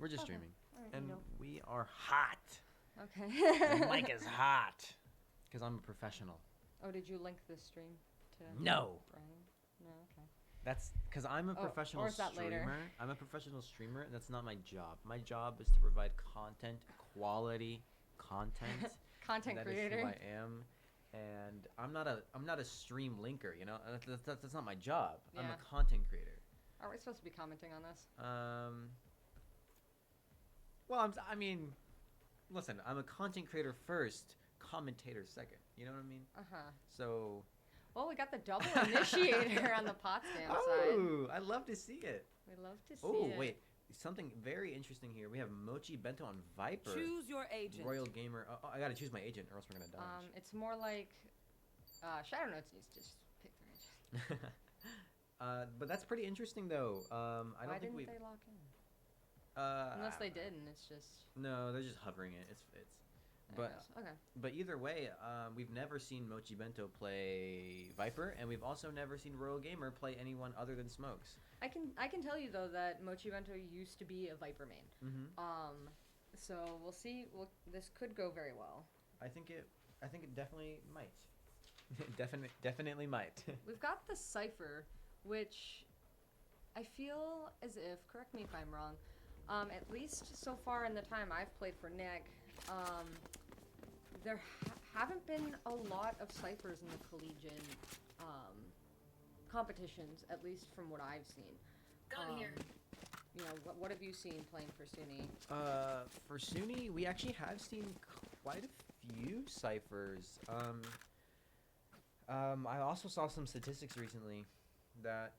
We're just Okay. streaming. All right, And you know. we are hot. Okay. The mic is hot. Because I'm a professional. Oh, did you link this stream to No. Ryan? No, okay. That's because I'm a Oh, professional or is that streamer. later? I'm a professional streamer, and that's not my job. My job is to provide content, quality content. Content That creator. is who I am. And I'm not a stream linker, you know? That's not my job. I'm Yeah. a content creator. Are we supposed to be commenting on this? Well, I mean, listen, I'm a content creator first, commentator second. You know what I mean? Uh-huh. So. Well, we got the double initiator on the Potsdam side. Oh, I love to see it. We love to see Oh, it. wait. Something very interesting here. We have Mochi Bento on Viper. Choose your agent. Royal Gamer. Oh, I gotta choose my agent or else we're gonna dodge. It's more like Shadow Notes needs to just pick their agent. But that's pretty interesting though. I Why don't think didn't we. they lock in? Unless they did, and it's just. No, they're just hovering it. It's. I But guess. Okay. but either way, we've never seen Mochi Bento play Viper, and we've also never seen Royal Gamer play anyone other than Smokes. I can tell you though that Mochi Bento used to be a Viper main. Mm-hmm. So we'll see. This could go very well. I think it definitely might. Definitely might. We've got the Cypher, which I feel as if, correct me if I'm wrong, at least so far in the time I've played for NECC, there haven't been a lot of Cyphers in the collegiate competitions, at least from what I've seen. Gun here. You know, what have you seen playing for SUNY? For SUNY, we actually have seen quite a few ciphers. I also saw some statistics recently that,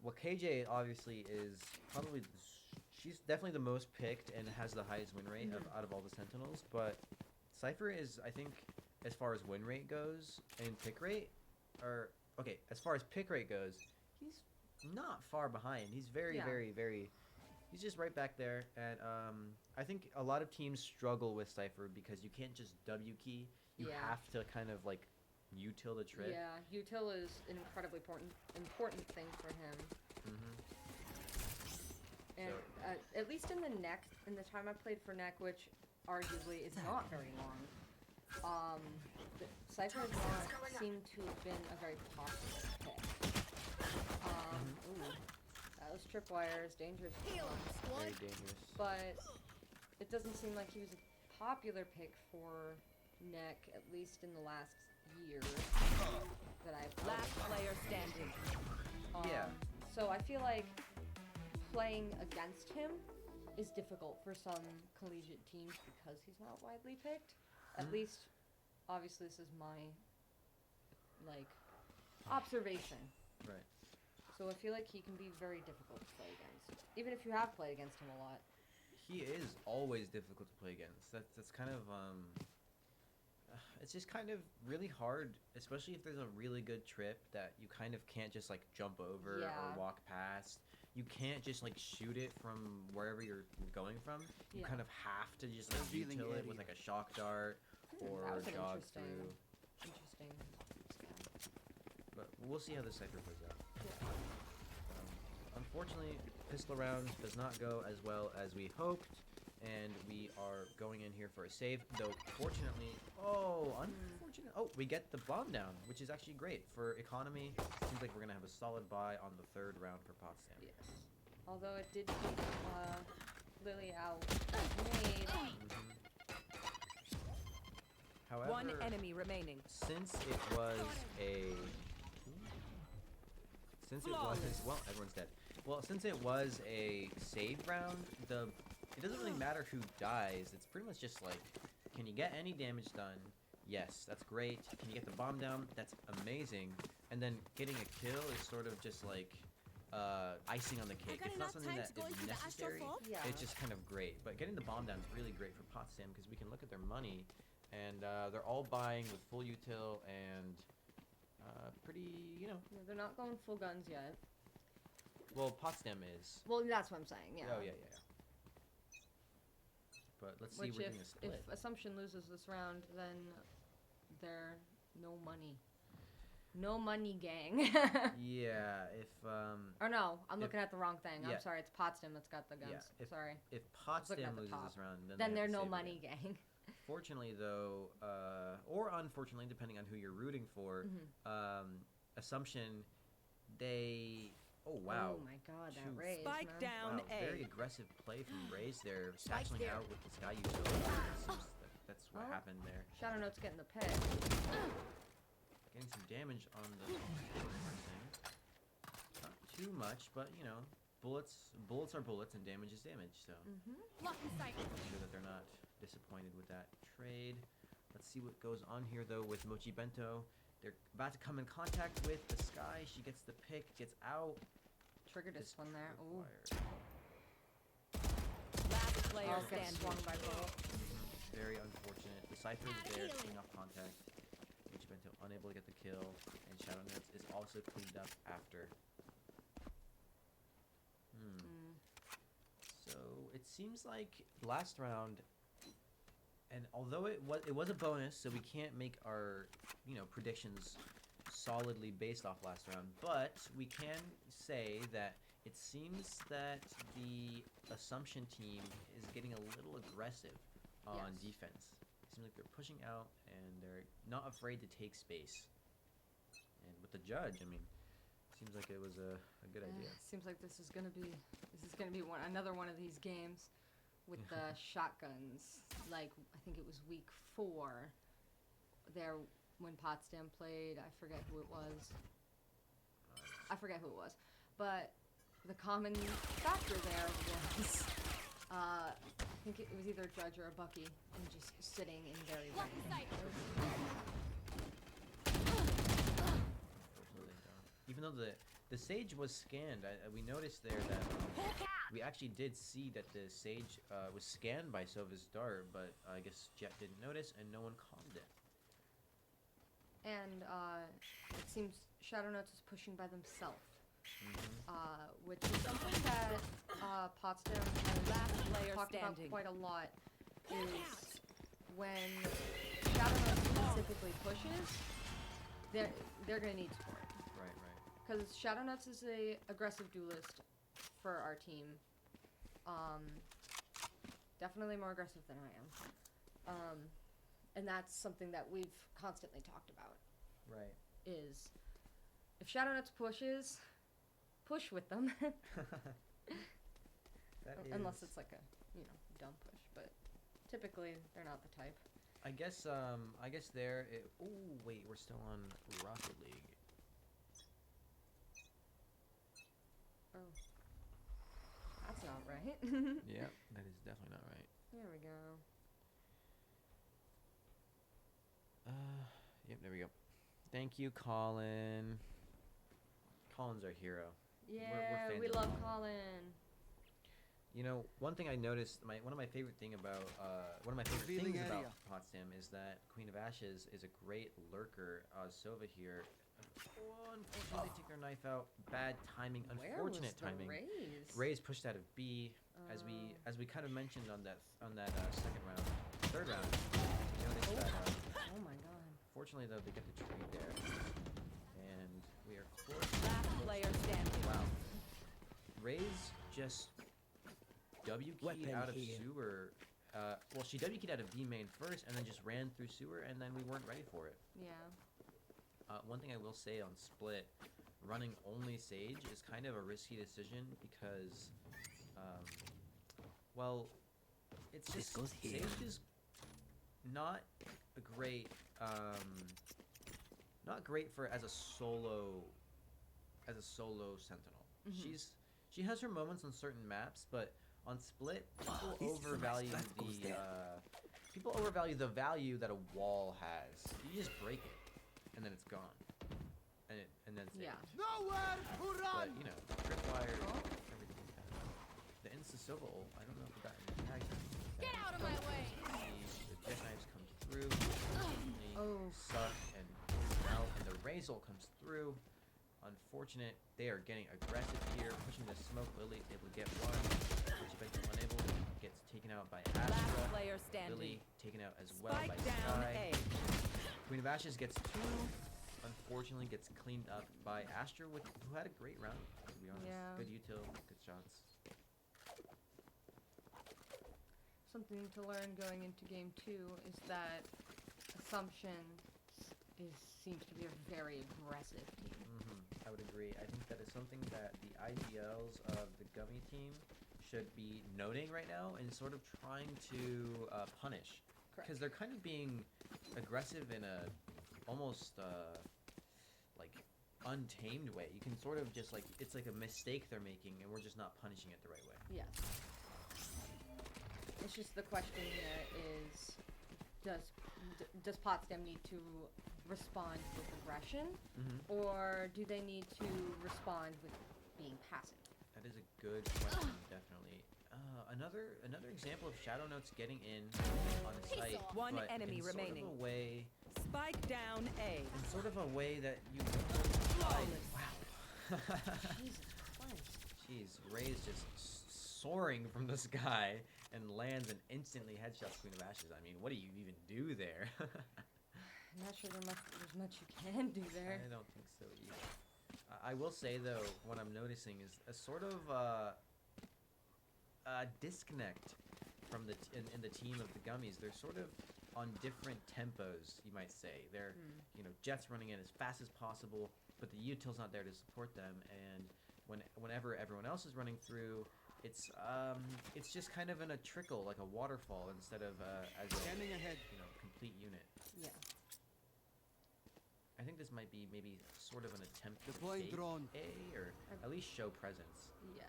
well, KJ obviously is probably, she's definitely the most picked and has the highest win rate out of all the Sentinels, but Cypher is, I think, as far as win rate goes and pick rate, or, okay, as far as pick rate goes, he's not far behind. He's very, Yeah. very, he's just right back there, and I think a lot of teams struggle with Cypher because you can't just W key. You Yeah. have to kind of like util the trip. Yeah, util is an incredibly important thing for him. Mm-hmm. And at least in the time I played for NECC, which arguably is not very long, Cypher has not seemed to have been a very popular pick. Ooh, those tripwires, dangerous. Very dangerous. But it doesn't seem like he was a popular pick for NECC, at least in the last year that I've played. Last player standing. Yeah. So I feel like playing against him is difficult for some collegiate teams because he's not widely picked. At least, obviously, this is my, like, observation. Right. So I feel like he can be very difficult to play against, even if you have played against him a lot. He is always difficult to play against. That's kind of it's just kind of really hard, especially if there's a really good trip that you kind of can't just like jump over Yeah. or walk past. You can't just like shoot it from wherever you're going from. You Yeah. kind of have to just like Revealing util it area. with like a shock dart or That was an jog interesting through. scan. But we'll see how this Cypher plays out. Unfortunately, pistol round does not go as well as we hoped, and we are going in here for a save. Though, fortunately, unfortunate. Oh, we get the bomb down, which is actually great for economy. Seems like we're gonna have a solid buy on the third round for Potsdam. Yes. Although it did keep Lily out made. However, One enemy remaining. since it was well, everyone's dead. Well, since it was a save round, it doesn't really matter who dies. It's pretty much just like, can you get any damage done? Yes, that's great. Can you get the bomb down? That's amazing. And then getting a kill is sort of just like icing on the cake. It's not something that is necessary. Yeah. It's just kind of great. But getting the bomb down is really great for Potsdam because we can look at their money, and they're all buying with full util and pretty, you know. Yeah, they're not going full guns yet. Well, Potsdam is. Well, that's what I'm saying. Yeah. Oh yeah. But let's see Which we're if getting a split. Assumption loses this round, then they're no money. No money gang. Yeah, if Or no, I'm If- looking at the wrong thing. yeah. I'm sorry, it's Potsdam that's got the guns. Yeah, if- Sorry. if looking at Potsdam the loses top. this round, then Then they they're have to no save money again. gang. Fortunately, though, or unfortunately, depending on who you're rooting for, Assumption, they. Oh wow. Oh my god, that Shoot. raise, Spike man. down Wow, A. very aggressive play from Raze there, Spike's satcheling there. out with the Sky Utility. That's what Oh. happened there. Shadow Note's getting the pick. Getting some damage on the thing. Not too much, but you know, bullets are bullets and damage is damage. So Blocking sight. make sure that they're not disappointed with that trade. Let's see what goes on here though with Mochi Bento. They're about to come in contact with the Sky. She gets the pick, gets out. Triggered this one there. Ooh. Last player Oh, gets standing. swung by both. Very unfortunate. The Cypher is there, cleaning off contact. Mochi Bento unable to get the kill, and Shadow Nuts is also cleaned up after. So it seems like last round, and although it was a bonus, so we can't make our predictions solidly based off last round, but we can say that it seems that the Assumption team is getting a little aggressive on Yes. defense. It seems like they're pushing out and they're not afraid to take space. And with the judge, I mean, seems like it was a good idea. Seems like this is gonna be another one of these games with the shotguns. Like I think it was week 4 there when Potsdam played. I forget who it was. But the common factor there was I think it was either a Judge or a Bucky and just sitting in very range. Unfortunately, even though the Sage was scanned, we noticed there that we actually did see that the Sage was scanned by Sova's dart, but I guess Jet didn't notice and no one called it. And it seems Shadow Notes is pushing by themselves. Which is something that Potsdam Last has player talked about standing. quite a lot, is when Shadow Notes specifically pushes, they're gonna need support. Right. Because Shadow Nuts is a aggressive duelist for our team. Definitely more aggressive than I am. And that's something that we've constantly talked about. Right. Is if Shadow Nuts pushes, push with them. Unless it's like a dumb push, but typically they're not the type. I guess there. Oh wait, we're still on Rocket League. Oh, that's not right. Yeah, that is definitely not right. There we go. Yep, there we go. Thank you, Colin. Colin's our hero. Yeah, fans we of love Colin. Colin. You know, one thing I noticed, one of my favorite things about Potsdam is that Queen of Ashes is a great lurker. Sova here, unfortunately, they take their knife out. Bad timing, unfortunate timing. Raze pushed out of B, as we kind of mentioned on that third round. We noticed that. Oh my god. Fortunately, though, they get the trade there, and we are close. Last player standing. Wow. Raze just W-keyed out of sewer. Well, she W-keyed out of B main first, and then just ran through sewer, and then we weren't ready for it. Yeah. One thing I will say on Split, running only Sage is kind of a risky decision because, well, it's just Sage is not a great, not great for as a solo sentinel. She has her moments on certain maps, but on Split, people overvalue the value that a wall has. You just break it, and then it's gone, and then it's it. Nowhere to But run. tripwire, everything like that. The insta-silva ult, I don't know if we got any tags. Get out of my way. The jet knives come through. They suck and out, and the Raze ult comes through. Unfortunate, they are getting aggressive here, pushing the smoke. Lily is able to get one, which eventually unable, gets taken out by Last Astra. player standing. Lily taken out as well Spike by down Sky. A. Queen of Ashes gets 2. unfortunately gets cleaned up by Astra, who had a great round, to be honest. Yeah. Good util, good shots. Something to learn going into game 2 is that Assumption seems to be a very aggressive team. I would agree. I think that is something that the IGLs of the Gummy team should be noting right now and sort of trying to punish. Correct. Because they're kind of being aggressive in a almost like untamed way. You can sort of just like, it's like a mistake they're making and we're just not punishing it the right way. Yes. It's just the question here is, does Potsdam need to respond with aggression, or do they need to respond with being passive? That is a good question, definitely. Another example of Shadow Notes getting in on the site, One but enemy in remaining. Sort of a way, Spike down A. in sort of a way that you. Flawless. Wow. Jesus Christ. Jeez, Ray's just soaring from the sky and lands and instantly headshots Queen of Ashes. I mean, what do you even do there? I'm not sure there's much you can do there. I don't think so either. I will say though, what I'm noticing is a sort of disconnect from in the team of the Gummies. They're sort of on different tempos, you might say. They're Jet's running in as fast as possible, but the util's not there to support them. And whenever everyone else is running through, it's just kind of in a trickle, like a waterfall, instead of as a complete unit. Yeah. I think this might be maybe sort of an attempt to Deploying fake drone. A, or at least show presence. Yes.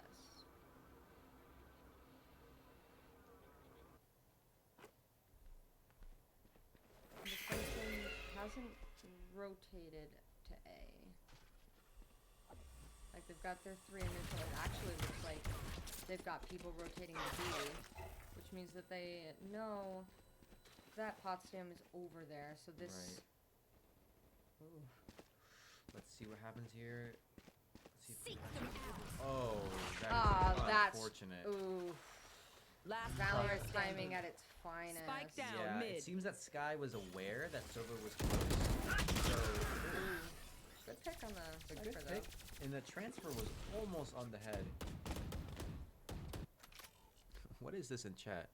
The Clemson hasn't rotated to A. Like, they've got their 3 initial. It actually looks like they've got people rotating to B, which means that they know that Potsdam is over there, so this... Right. Ooh. Let's see what happens here. Let's see if Seek them out. oh, That's unfortunate. Ooh. Last Valorant player timing standing. at its finest. Spike down Yeah, mid. it seems that Sky was aware that Sova was close. So, Good pick on the a Cypher, good though. pick. And the transfer was almost on the head. What is this in chat?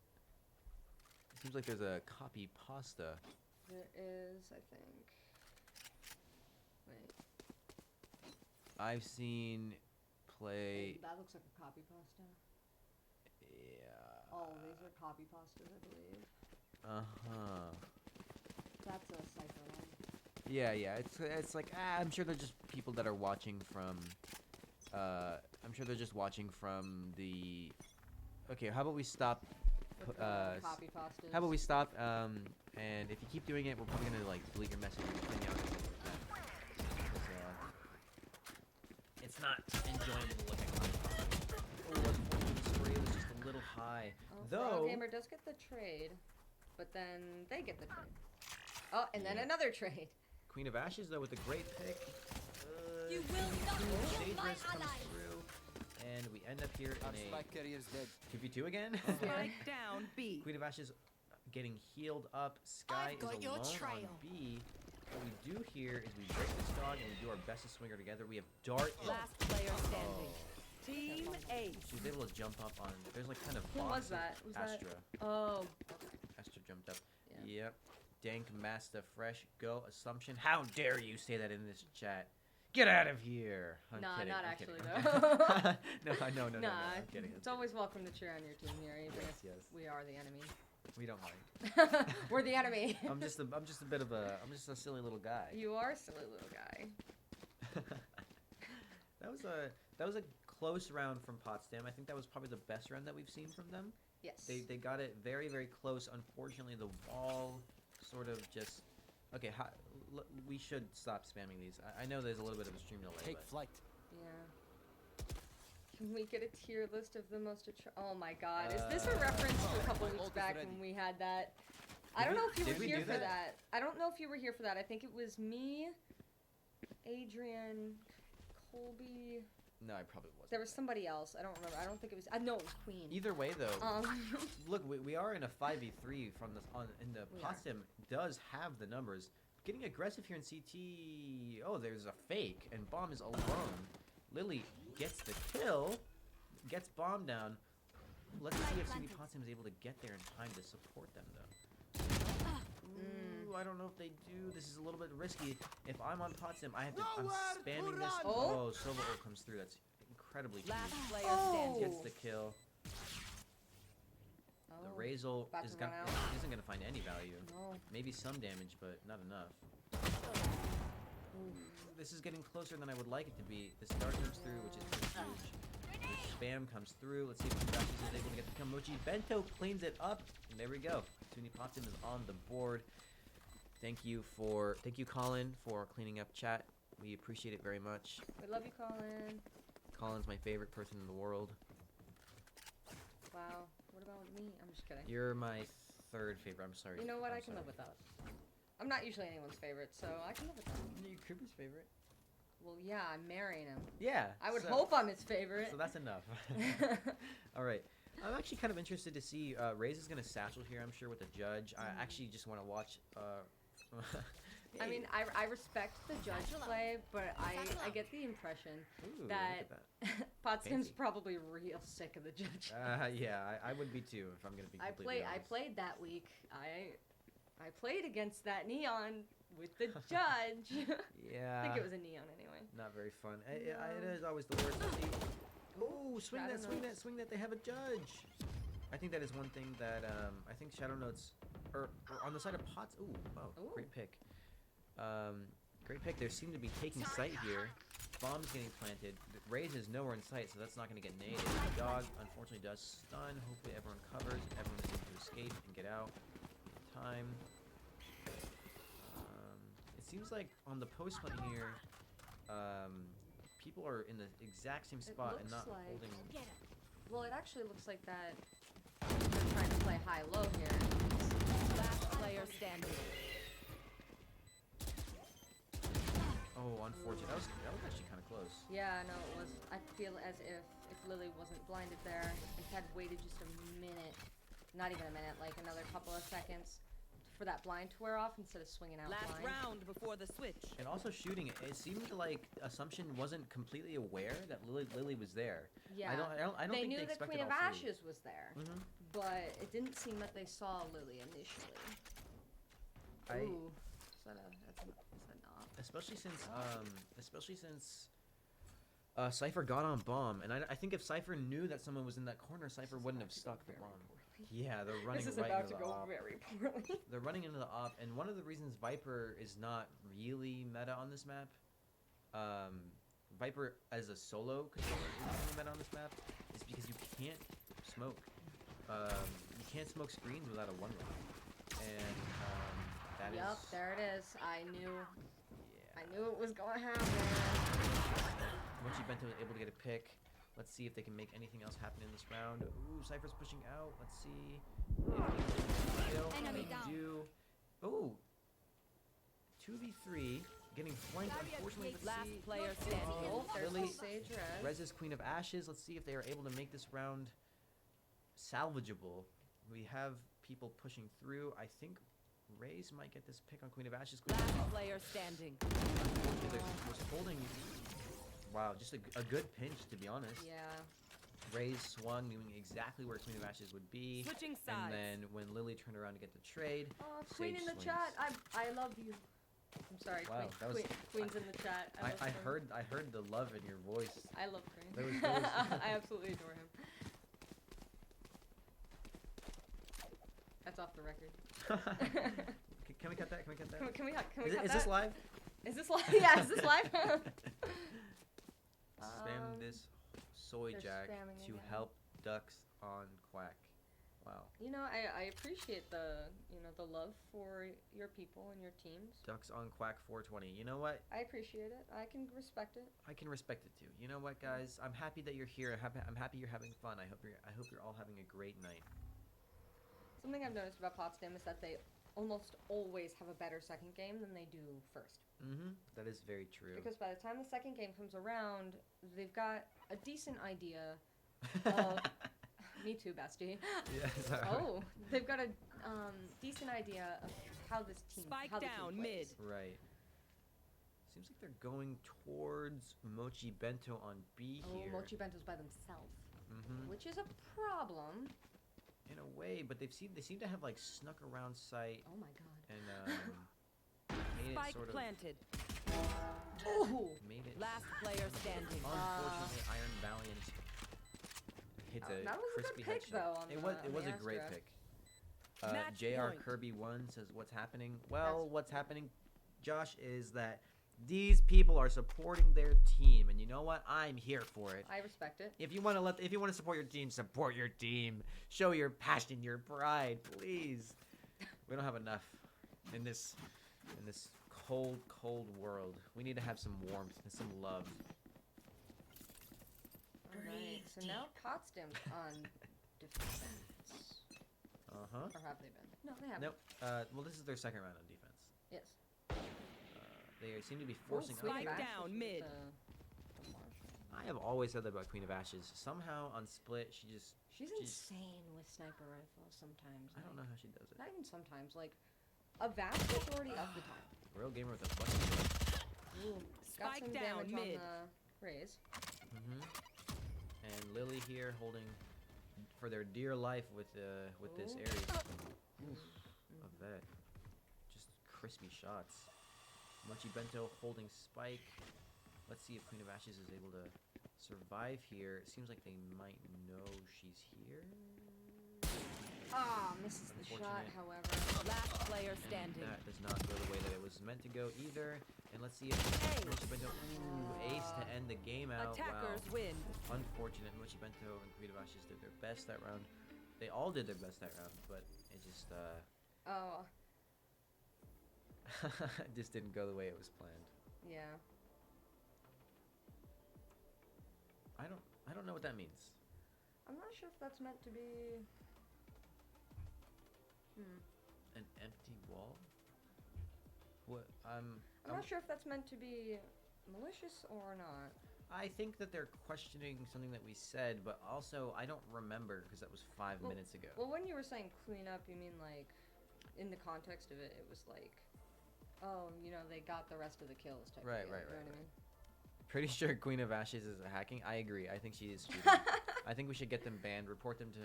It seems like there's a copy pasta. There is, I think. Wait. I've seen play. That looks like a copy pasta. Yeah. Oh, these are copy pastas, I believe. Uh-huh. That's a Cypher one. Yeah, it's like I'm sure they're just people that are watching from I'm sure they're just watching from the. Okay, how about we stop? With the copy pastas. How about we stop? And if you keep doing it, we're probably gonna like delete your message and clean you out. It's not enjoyable looking. Oh, unfortunately, the spray was just a little high. Oh, Though. Gamer does get the trade, but then they get the trade. Oh, and then Yeah. another trade. Queen of Ashes though with a great pick. You will not kill Sage my Rest comes ally. through, and we end up here Our in a spike carrier's dead. 2v2 again. Spike down B. Queen of Ashes getting healed up. Sky I've got is your alone trail. on B. What we do here is we break this dog and we do our best to swinger together. We have Dart. Last player Oh, standing. Team Ace. she was able to jump up on. There's like kind of. Who box was of that? Was that- Astra. Oh. Astra jumped up. Yeah. Yep. Dank Master Fresh Go Assumption. How dare you say that in this chat? Get out of here. I'm Nah, kidding. not I'm actually, kidding. though. No. Nah, I'm kidding. it's always welcome to cheer on your team here, even Yes, if yes. we are the enemy. We don't mind. We're the enemy. I'm just a bit of a. I'm just a silly little guy. You are a silly little guy. That was a close round from Potsdam. I think that was probably the best round that we've seen from them. Yes. They got it very, very close. Unfortunately, the wall sort of just. Okay, we should stop spamming these. I know there's a little bit of a stream delay. Take But flight. Yeah. Can we get a tier list of the most oh my god. Is this a reference to a couple my weeks ult is back ready. when we had that? I Did don't we- know if you did were we here do for that? that. I don't know if you were here for that. I think it was me, Adrian, Colby. no, I probably wasn't. There was somebody else. I don't remember. I don't think it was. No, it was Queen. Either way, though, look, we are in a 5v3 from this on, and the We are. Potsdam does have the numbers. getting aggressive here in CT. Oh, there's a fake, and Bomb is alone. Lily gets the kill, gets Bomb down. Let's see if SUNY Potsdam is able to get there in time to support them, though. Ooh, I don't know if they do. This is a little bit risky. If I'm on Potsdam, I'm spamming this. Oh, Sova ult comes through. That's incredibly key. Last player Oh. standing. Gets the kill. The Razor about to run out. isn't going to find any value. No. Maybe some damage, but not enough. This is getting closer than I would like it to be. The star comes through, which is pretty huge. The spam comes through. Let's see if Kudashi is able to get the kill. Mochi Bento cleans it up. And there we go. SUNY Potsdam is on the board. Thank you, Colin, for cleaning up chat. We appreciate it very much. We love you, Colin. Colin's my favorite person in the world. Wow. What about me? I'm just kidding. You're my third favorite. I'm sorry. You know what? I'm I can sorry. live with that. I'm not usually anyone's favorite, so I can live with that. You're Kirby's favorite. Well, yeah, I'm marrying him. Yeah. I would so- hope I'm his favorite. So that's enough. All right. I'm actually kind of interested to see. Raze is going to satchel here, I'm sure, with the judge. I actually just want to watch. I mean, I respect the judge play, but I get the impression Ooh, that look at Potsdam's Fancy. probably real sick of the judge. that. Yeah, I would be too if I'm going to be completely I honest. played that week. I played against that Neon with the judge. Yeah. I think it was a Neon anyway. Not very fun. It No. is always the worst. Oh, swing Shadow that, swing that, Notes. swing that. They have a judge. I think that is one thing that I think Shadow Notes, or on the side of Pots. Ooh, wow, Ooh. great pick. Great pick. They seem to be taking sight here. Bomb's getting planted. Raze is nowhere in sight, so that's not going to get naded. The dog, unfortunately, does stun. Hopefully, everyone covers. Everyone is able to escape and get out. Time. It seems like on the post hunt here, people are in the exact same spot and looks not like- holding. Well, it actually looks like that they're trying to play high-low here. Last player standing. Oh, unfortunate. That was actually kind of close. Yeah, no, it was. I feel as if Lily wasn't blinded there and had waited just a minute, not even a minute, like another couple of seconds for that blind to wear off instead of swinging out Last blind. round before the switch. And also shooting, it seemed like Assumption wasn't completely aware that Lily was there. Yeah. I don't They think knew they the expected Queen of all three. Ashes was there, Mhm. but it didn't seem that they saw Lily initially. Ooh. Is that not? Especially since Cypher got on bomb, and I think if Cypher knew that someone was in that corner, Cypher wouldn't have stuck the bomb. Yeah, they're running This is right about into to the go op. very poorly. They're running into the op, and one of the reasons Viper is not really meta on this map, Viper as a solo controller isn't really meta on this map, is because you can't smoke. You can't smoke screens without a one run, and that is. Yup, there it is. I knew Yeah. it was gonna happen. Mochi Bento is able to get a pick. Let's see if they can make anything else happen in this round. Ooh, Cypher's pushing out. Let's see if they can kill. Enemy They down. do. Ooh. 2v3. Getting flanked, unfortunately. Let's Last see. player standing. Oh, there's Lily. the Sage Res. Rez's Queen of Ashes. Let's see if they are able to make this round salvageable. We have people pushing through. I think Raze might get this pick on Queen of Ashes. Last player standing. Unfortunately, was holding. Wow, just a good pinch, to be honest. Yeah. Raze swung, knowing exactly where Queen of Ashes would be. Switching And sides. then when Lily turned around to get the trade, Oh, Queen Sage in the swings. chat. I love you. I'm sorry, Wow, Queen. that was- Queen's in the chat. I love Queen. heard the love in your voice. I love Queen. That was- I absolutely adore him. That's off the record. Can we cut that? Can we cut that? Can we cut Is that? this live? Is this live? Yeah, is this live? Spam this soy they're jack spamming to again. help ducks on Quack. Wow. You know, I appreciate the love for your people and your teams. Ducks on Quack 420. You know what? I appreciate it. I can respect it. I can respect it too. You know what, guys? I'm happy that you're here. I'm happy you're having fun. I hope you're all having a great night. Something I've noticed about Potsdam is that they almost always have a better second game than they do first. Mm-hmm. That is very true. Because by the time the second game comes around, they've got a decent idea of... Me too, bestie. Yeah, sorry. Oh, they've got a decent idea of how this team, Spike how the down, team plays. Right. Seems like they're going towards Mochi Bento on B Oh, here. Mochi Bento's by themselves, Mm-hmm. which is a problem. In a way, but they seem to have like snuck around sight Oh my god. and made Spike it sort of planted. Oh! made it. Last player standing. Unfortunately, Iron Valiant hits a that was a good crispy pick, headshot. though, on it the- was on it the was a great Astra. pick. Match Jr. point. Kirby 1 says, "What's happening?" Well, what's happening, Josh, is that these people are supporting their team, and you know what? I'm here for it. I respect it. If you want to support your team, support your team. Show your passion, your pride, please. We don't have enough in this cold, cold world. We need to have some warmth and some love. Alright, so now Potsdam's on defense. Uh-huh. Or have they been? No, they haven't. Nope. Well, this is their second round on defense. Yes. They seem to be forcing Queen up Spike of here. down, Ashes mid. with the Marshall. I have always said that about Queen of Ashes. Somehow on split, she's She's insane with sniper rifles sometimes. I don't know how she does it. Not even sometimes. Like, a vast majority of the time. Real gamer with a fucking shot. Ooh, got Spike some down, damage mid. on the raise. Mm-hmm. And Lily here holding for their dear life with this Ooh. Ares. Oof, of that. Just crispy shots. Mochi Bento holding Spike. Let's see if Queen of Ashes is able to survive here. It seems like they might know she's here. Ah, misses the shot, Unfortunate. however. Last player standing. That does not go the way that it was meant to go either. And let's see if Ace. Mochi Bento, ace to end the game out. Attackers Wow. win. Unfortunate. Mochi Bento and Queen of Ashes did their best that round. They all did their best that round, but it just Oh, just didn't go the way it was planned. yeah. I don't know what that means. I'm not sure if that's meant to be... An empty wall? What? I'm not sure if that's meant to be malicious or not. I think that they're questioning something that we said, but also I don't remember because that was 5 Well- minutes ago. Well, when you were saying clean up, you mean like, in the context of it, it was like, oh, you know, they got the rest of the kills type Right, of deal, right, you know right, what I mean? Pretty sure Queen of Ashes is hacking. I agree. I think she is cheating. I think we should get them banned. Report them to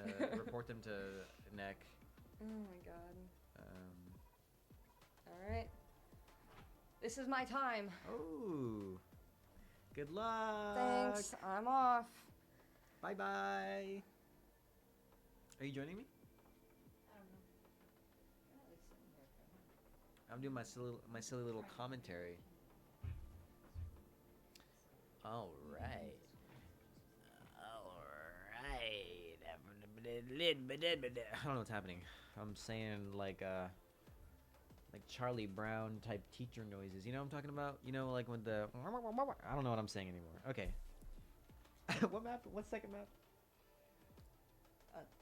NECC. Oh my god. Um, Alright. This is my time. oh. Good luck. Thanks, I'm off. Bye bye. Are you joining me? I don't know. I'm doing my silly little commentary. All right. I don't know what's happening. I'm saying like Charlie Brown type teacher noises. You know what I'm talking about? You know, like with the I don't know what I'm saying anymore. Okay. What map? What second map?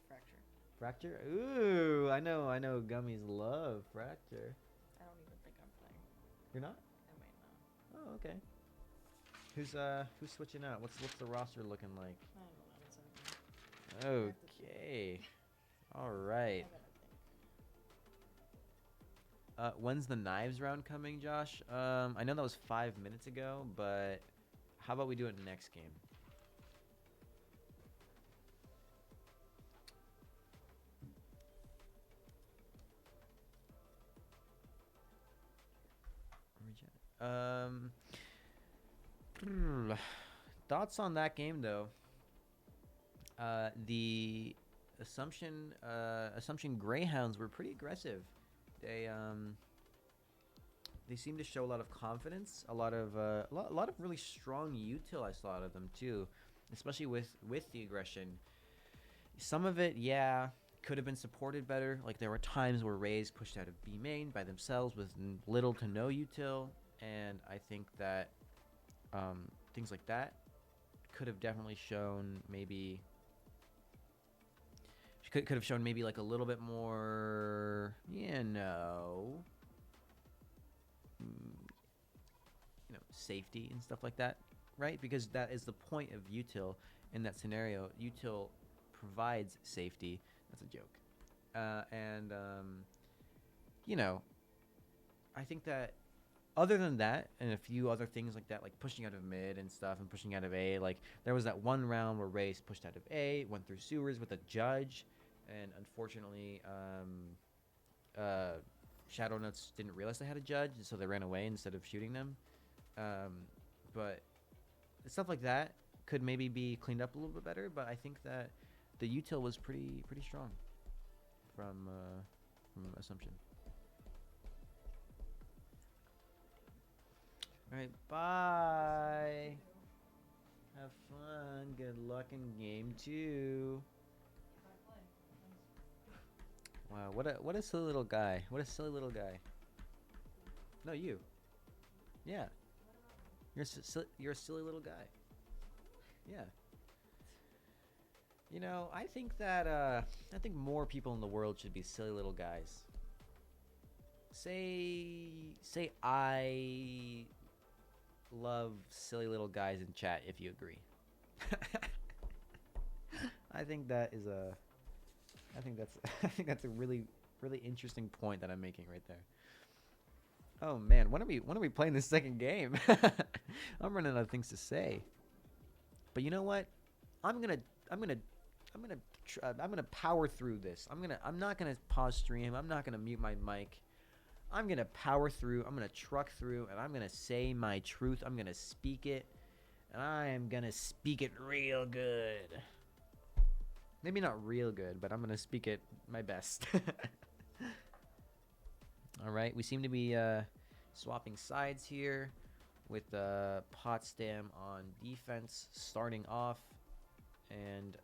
Fracture. Fracture? Ooh, I know Gummies love Fracture. I don't even think I'm playing. You're not? I might not. Oh, okay. Who's switching out? What's the roster looking like? I don't know. It's over. Okay. All right. When's the knives round coming, Josh? I know that was 5 minutes ago, but how about we do it next game? Thoughts on that game though? The Assumption Greyhounds were pretty aggressive. They seem to show a lot of confidence, a lot of really strong util I saw out of them too, especially with the aggression. Some of it, yeah, could have been supported better. Like there were times where Rays pushed out of B main by themselves with little to no util, and I think that things like that could have definitely shown maybe. Could have shown maybe like a little bit more, safety and stuff like that, right? Because that is the point of util in that scenario. Util provides safety. That's a joke. And you know, I think that other than that and a few other things like that, like pushing out of mid and stuff and pushing out of A, like there was that one round where Race pushed out of A, went through sewers with a judge, and unfortunately, Shadow Nuts didn't realize they had a judge, and so they ran away instead of shooting them. But stuff like that could maybe be cleaned up a little bit better. But I think that the util was pretty strong from Assumption. All right, bye. Have fun. Good luck in game 2. Wow, what a silly little guy. What a silly little guy. No, you. Yeah. You're a silly little guy. Yeah. You know, I think that I think more people in the world should be silly little guys. Say I love silly little guys in chat if you agree. I think that is a I think that's a really interesting point that I'm making right there. Oh man, when are we playing this second game? I'm running out of things to say. But you know what? I'm gonna power through this. I'm not gonna pause stream. I'm not gonna mute my mic. I'm gonna power through. I'm gonna truck through, and I'm gonna say my truth. I'm gonna speak it, and I am gonna speak it real good. Maybe not real good, but I'm gonna speak it my best. All right, we seem to be swapping sides here with Potsdam on defense starting off, and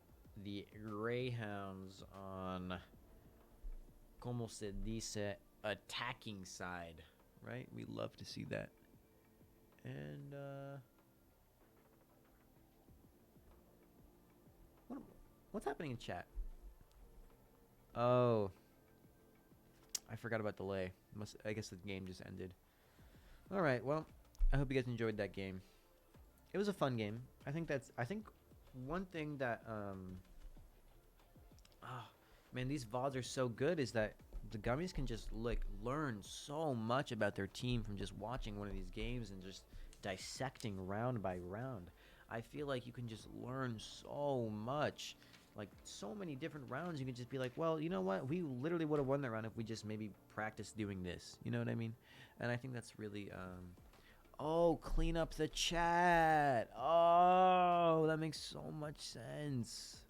the Greyhounds on, como se dice, attacking side, right? We love to see that. And what's happening in chat? Oh, I forgot about delay. I guess the game just ended. All right, well, I hope you guys enjoyed that game. It was a fun game. I think one thing that man, these VODs are so good is that the gummies can just like learn so much about their team from just watching one of these games and just dissecting round by round. I feel like you can just learn so much, like so many different rounds. You can just be like, well, you know what? We literally would have won that round if we just maybe practiced doing this. You know what I mean? And I think that's really oh, clean up the chat. Oh, that makes so much sense.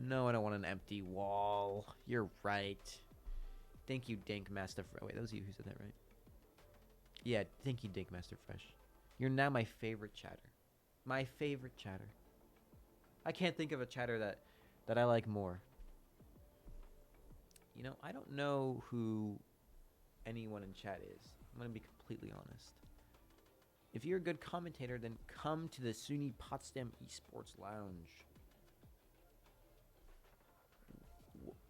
No, I don't want an empty wall. You're right. Thank you, Dink Master. Wait, that was you who said that, right? Yeah, thank you, Dink Master Fresh. You're now my favorite chatter. My favorite chatter. I can't think of a chatter that I like more. You know, I don't know who anyone in chat is. I'm going to be completely honest. If you're a good commentator, then come to the SUNY Potsdam Esports Lounge.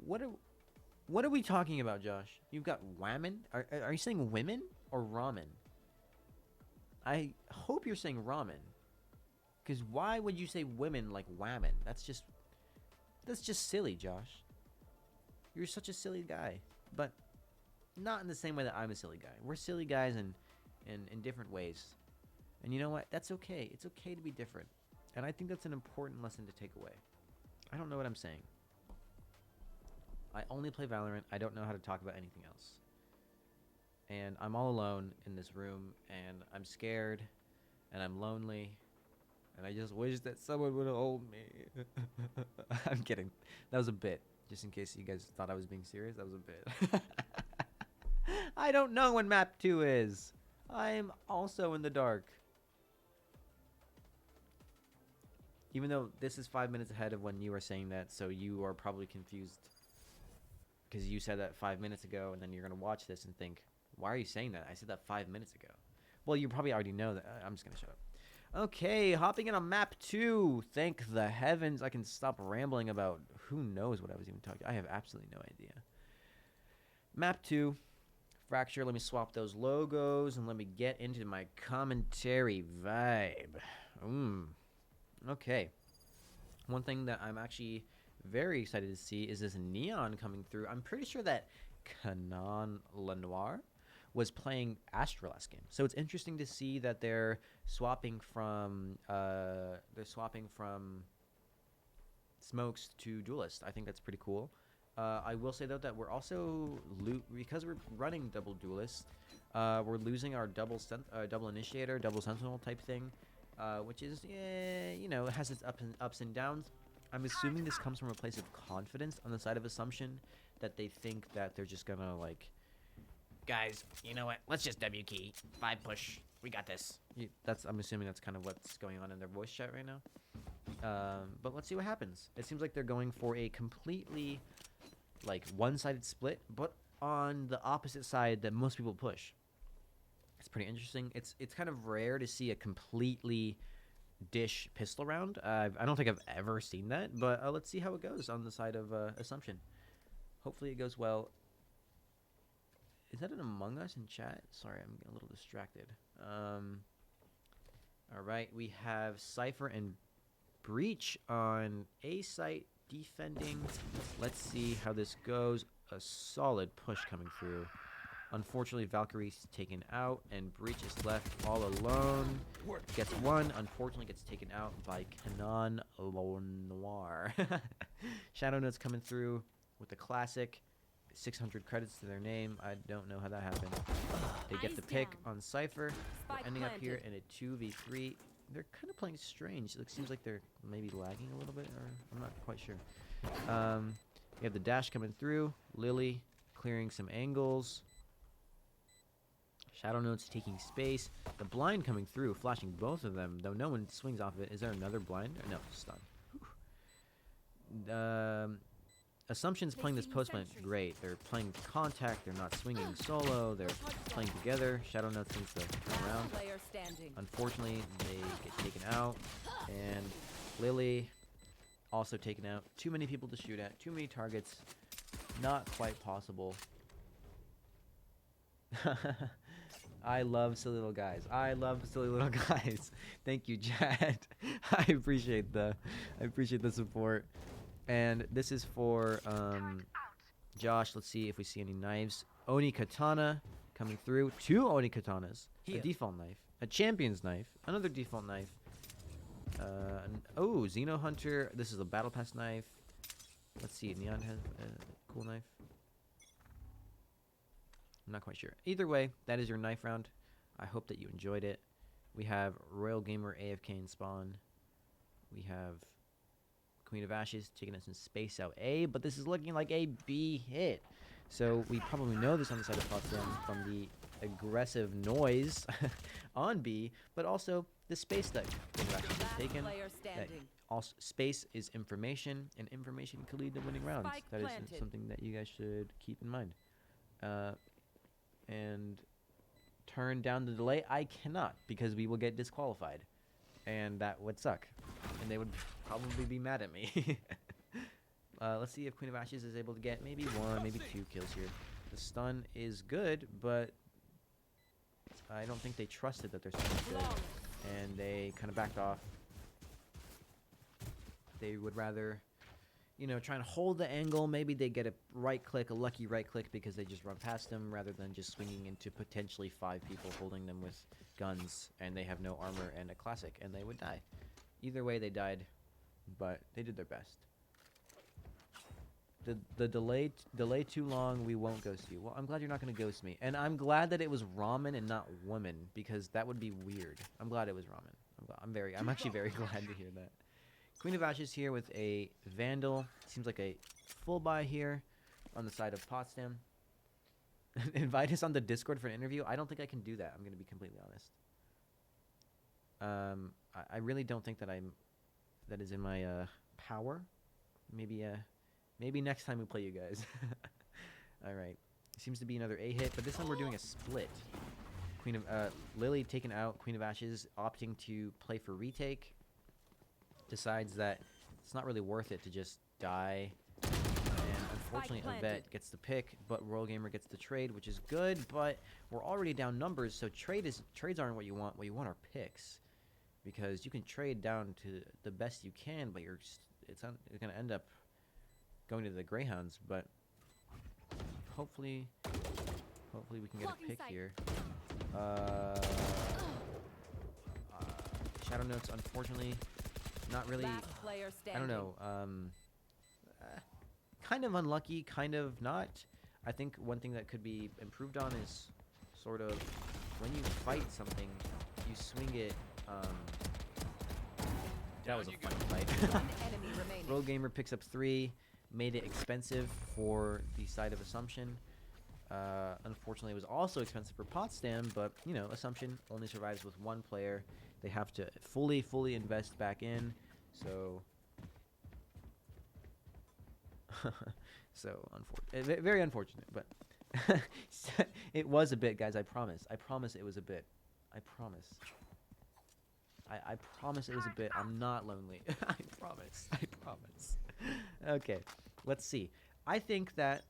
What are we talking about, Josh? You've got whammon? Are you saying women or ramen? I hope you're saying ramen. Because why would you say women like whammon? That's just silly, Josh. You're such a silly guy. But not in the same way that I'm a silly guy. We're silly guys in different ways. And you know what? That's okay. It's okay to be different. And I think that's an important lesson to take away. I don't know what I'm saying. I only play Valorant. I don't know how to talk about anything else. And I'm all alone in this room, and I'm scared, and I'm lonely, and I just wish that someone would hold me. I'm kidding. That was a bit. Just in case you guys thought I was being serious, that was a bit. I don't know when map 2 is. I'm also in the dark. Even though this is 5 minutes ahead of when you are saying that, so you are probably confused. Because you said that 5 minutes ago, and then you're going to watch this and think, why are you saying that? I said that 5 minutes ago. Well, you probably already know that. I'm just going to shut up. Okay, hopping in on map 2. Thank the heavens I can stop rambling about who knows what I was even talking. I have absolutely no idea. Map 2. Fracture. Let me swap those logos, and let me get into my commentary vibe. Okay. One thing that I'm actually very excited to see is this Neon coming through. I'm pretty sure that Canon Lenoir was playing Astra last game. So it's interesting to see that they're swapping from smokes to duelist. I think that's pretty cool. I will say though that we're also because we're running double duelist, we're losing our double initiator, double sentinel type thing, which is you know, it has its ups and downs. I'm assuming this comes from a place of confidence on the side of Assumption, that they think that they're just gonna like, guys, you know what? Let's just W key 5 push. We got this. I'm assuming that's kind of what's going on in their voice chat right now. But let's see what happens. It seems like they're going for a completely like one-sided split, but on the opposite side that most people push. It's pretty interesting. It's kind of rare to see a completely dish pistol round. I don't think I've ever seen that, but let's see how it goes on the side of Assumption. Hopefully it goes well. Is that an Among Us in chat? Sorry, I'm getting a little distracted. All right, we have Cypher and Breach on A site defending. Let's see how this goes. A solid push coming through. Unfortunately, Valkyrie's taken out, and Breach is left all alone. Gets one. Unfortunately, gets taken out by Canon Lenoir. Shadow Note's coming through with the classic. 600 credits to their name. I don't know how that happened. They get the pick on Cypher. We're ending up here in a 2v3. They're kind of playing strange. It seems like they're maybe lagging a little bit, or I'm not quite sure. We have the dash coming through. Lily clearing some angles. Shadow Note's taking space. The blind coming through, flashing both of them, though no one swings off of it. Is there another blind? No, stun. Assumption's playing this post-plant great. They're playing contact. They're not swinging solo. They're playing together. Shadow Note needs to turn around. Unfortunately, they get taken out. And Lily also taken out. Too many people to shoot at. Too many targets. Not quite possible. I love silly little guys. I love silly little guys. Thank you, Chad. I appreciate the support. And this is for Josh. Let's see if we see any knives. Oni Katana coming through. 2 Oni Katanas. A default knife. A champion's knife. Another default knife. Oh, Xeno Hunter. This is a battle pass knife. Let's see. Neon has a cool knife. I'm not quite sure. Either way, that is your knife round. I hope that you enjoyed it. We have Royal Gamer AFK in spawn. We have Queen of Ashes taking us in space out A, but this is looking like a B hit. So we probably know this on the side of Potsdam from the aggressive noise on B, but also the space that Queen of Ashes has taken. That also, space is information, and information can lead to winning rounds. That is something that you guys should keep in mind. And turn down the delay. I cannot, because we will get disqualified, and that would suck. And they would probably be mad at me. Let's see if Queen of Ashes is able to get maybe 1, maybe 2 kills here. The stun is good, but I don't think they trusted that their stun was good. And they kind of backed off. They would rather, you know, try and hold the angle. Maybe they get a right click, a lucky right click, because they just run past them, rather than just swinging into potentially 5 people holding them with guns, and they have no armor and a classic, and they would die. Either way, they died, but they did their best. The delay too long, we won't ghost you. Well, I'm glad you're not going to ghost me. And I'm glad that it was ramen and not woman, because that would be weird. I'm glad it was ramen. I'm actually very glad to hear that. Queen of Ashes here with a Vandal. Seems like a full buy here on the side of Potsdam. Invite us on the Discord for an interview. I don't think I can do that. I'm going to be completely honest. I really don't think that that is in my power. Maybe next time we play you guys. All right. Seems to be another A hit, but this time we're doing a split. Queen of Lily taken out. Queen of Ashes opting to play for retake. Decides that it's not really worth it to just die. And unfortunately, Yvette gets the pick, but Royal Gamer gets the trade, which is good. But we're already down numbers, so trades aren't what you want. What you want are picks, because you can trade down to the best you can, but it's going to end up going to the Greyhounds, but hopefully we can get a pick here. Shadow Notes, unfortunately, not really. Last player I standing. don't know. Kind of unlucky, kind of not. I think one thing that could be improved on is sort of when you fight something, you swing it. That was a fun fight. One enemy remaining. Rogue Gamer picks up 3, made it expensive for the side of Assumption. Unfortunately, it was also expensive for Potsdam, but you know, Assumption only survives with 1 player. They have to fully invest back in. So, very unfortunate, but it was a bit, guys. I promise it was a bit. I promise it was a bit. I'm not lonely. I promise. Okay, let's see. I think that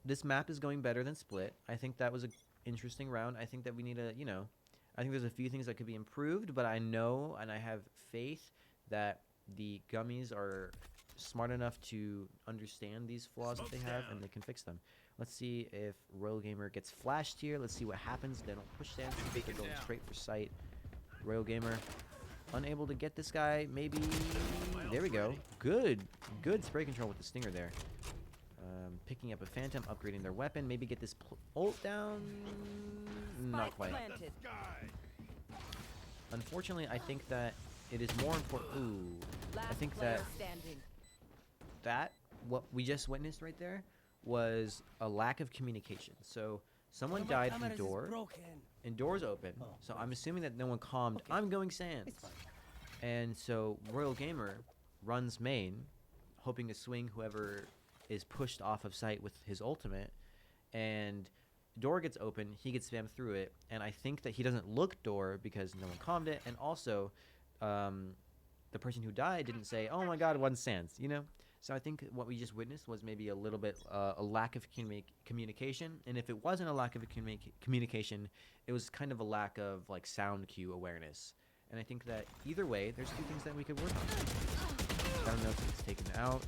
this map is going better than Split. I think that was an interesting round. I think that we need to, you know, I think there's a few things that could be improved, but I know and I have faith that the Gummies are smart enough to understand these flaws that they have and they can fix them. Let's see if Royal Gamer gets flashed here. Let's see what happens. They don't push down. They're going straight for sight. Royal Gamer unable to get this guy. Maybe. There we go. Good spray control with the stinger there. Picking up a Phantom, upgrading their weapon. Maybe get this ult down. Not quite. Planted. Unfortunately, I think that it is more important. Ooh. I think that what we just witnessed right there was a lack of communication. So someone died in door, and door's open. So I'm assuming that no one calmed. Okay. I'm going Sands. And so Royal Gamer runs main, hoping to swing whoever is pushed off of site with his ultimate. And door gets open, he gets spammed through it, and I think that he doesn't look door because no one calmed it, and also the person who died didn't say, oh my god, one Sands, you know? So I think what we just witnessed was maybe a little bit a lack of communication, and if it wasn't a lack of communication, it was kind of a lack of like sound cue awareness. And I think that either way, there's 2 things that we could work on. I don't know if it's taken out.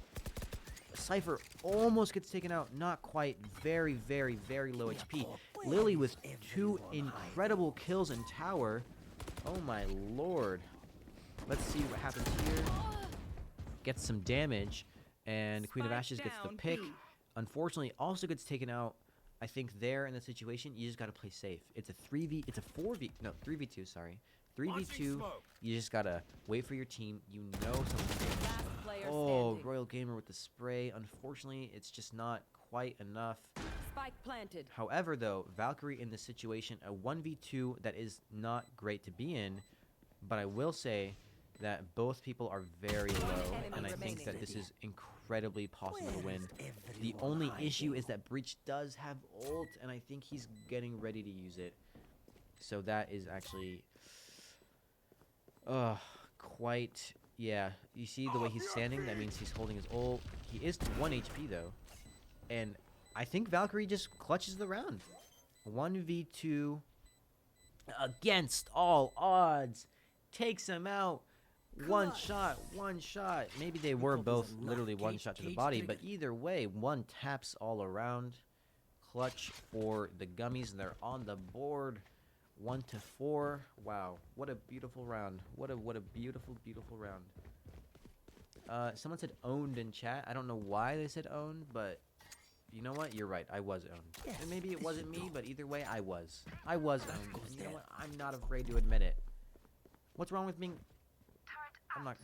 Cypher almost gets taken out, not quite. Very low HP. Lily with 2 incredible kills in tower. Oh my lord. Let's see what happens here. Gets some damage, and Queen of Ashes gets the pick. Unfortunately, also gets taken out. I think there in the situation, you just gotta play safe. It's a 3v2, sorry. 3v2, you just gotta wait for your team. You know something. Oh, Royal Gamer with the spray. Unfortunately, it's just not quite enough. Spike planted. However, though, Valkyrie in this situation, a 1v2 that is not great to be in, but I will say that both people are very low, and I think that this is incredibly possible to win. The only issue is that Breach does have ult, and I think he's getting ready to use it. So that is actually quite... Yeah, you see the way he's standing? That means he's holding his ult. He is 1 HP, though. And I think Valkyrie just clutches the round. 1v2 against all odds. Takes him out. One shot. Maybe they were both literally 1 shot to the body, but either way, 1 taps all around. Clutch for the Gummies, and they're on the board. 1-4. Wow, what a beautiful round. What a beautiful round. Someone said owned in chat. I don't know why they said owned, but you know what? You're right. I was owned. And maybe it wasn't me, but either way, I was. I was owned. And you know what? I'm not afraid to admit it. What's wrong with being... I'm not...